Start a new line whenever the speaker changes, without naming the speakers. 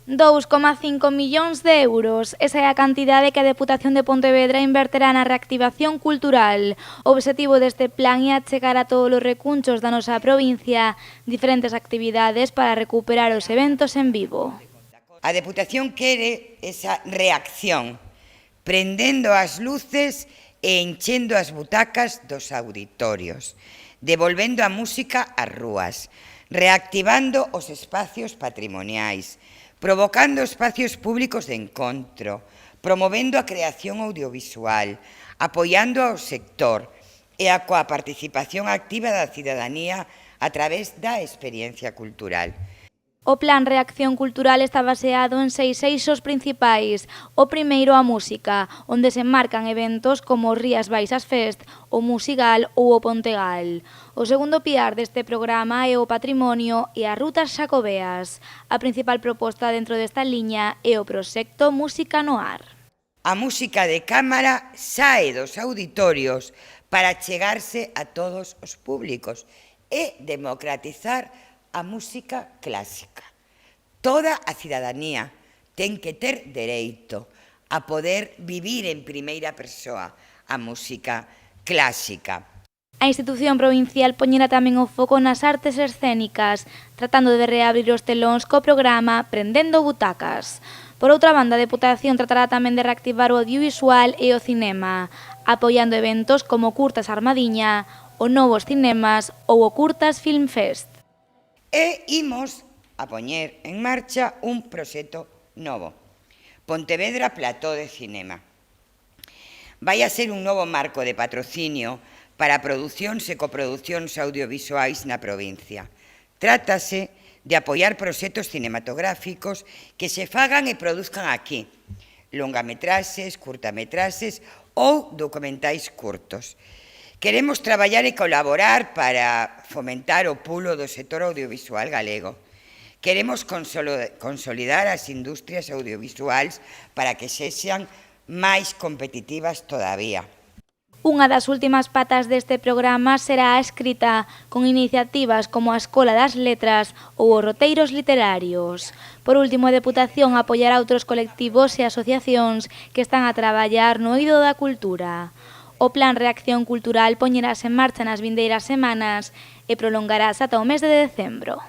2,5 millóns de euros. Esa é a cantidade que a Deputación de Pontevedra inverterá na reactivación cultural. O obxectivo deste plan é achegar a todos os recunchos da nosa provincia diferentes actividades para recuperar os eventos en vivo.
A Deputación quere esa reacción, prendendo as luces e enchendo as butacas dos auditorios, devolvendo a música ás rúas, reactivando os espacios patrimoniais, provocando espacios públicos de encontro, promovendo a creación audiovisual, apoiando ao sector e a coa participación activa da cidadanía a través da experiencia cultural.
O Plan Reacción Cultural está baseado en 6 eixos principais. O primeiro, a música, onde se enmarcan eventos como o Rías Baixas Fest, o Musigal ou o Pontegal. O segundo piar deste programa é o patrimonio e as rutas xacobeas. A principal proposta dentro desta liña é o proxecto Música no Ar.
A música de cámara sae dos auditorios para chegarse a todos os públicos e democratizar a música clásica. Toda a cidadanía ten que ter dereito a poder vivir en primeira persoa a música clásica.
A institución provincial poñerá tamén o foco nas artes escénicas, tratando de reabrir os telóns co programa Prendendo Butacas. Por outra banda, a Deputación tratará tamén de reactivar o audiovisual e o cinema, apoiando eventos como Curtas Armadiña, o Novos Cinemas ou o Curtas Film Fest.
E imos a poñer en marcha un proxecto novo, Pontevedra Plató de Cinema. Vai a ser un novo marco de patrocinio para producións e coproducións audiovisuais na provincia. Trátase de apoiar proxectos cinematográficos que se fagan e produzcan aquí, longametraxes, curtametraxes ou documentais curtos. Queremos traballar e colaborar para fomentar o pulo do sector audiovisual galego. Queremos consolidar as industrias audiovisuais para que sexan máis competitivas todavía.
Unha das últimas patas deste programa será a escrita, con iniciativas como a Escola das Letras ou os roteiros literarios. Por último, a Deputación apoiará outros colectivos e asociacións que están a traballar no eido da cultura. O Plan Reacción Cultural poñerase en marcha nas vindeiras semanas e prolongarase ata o mes de decembro.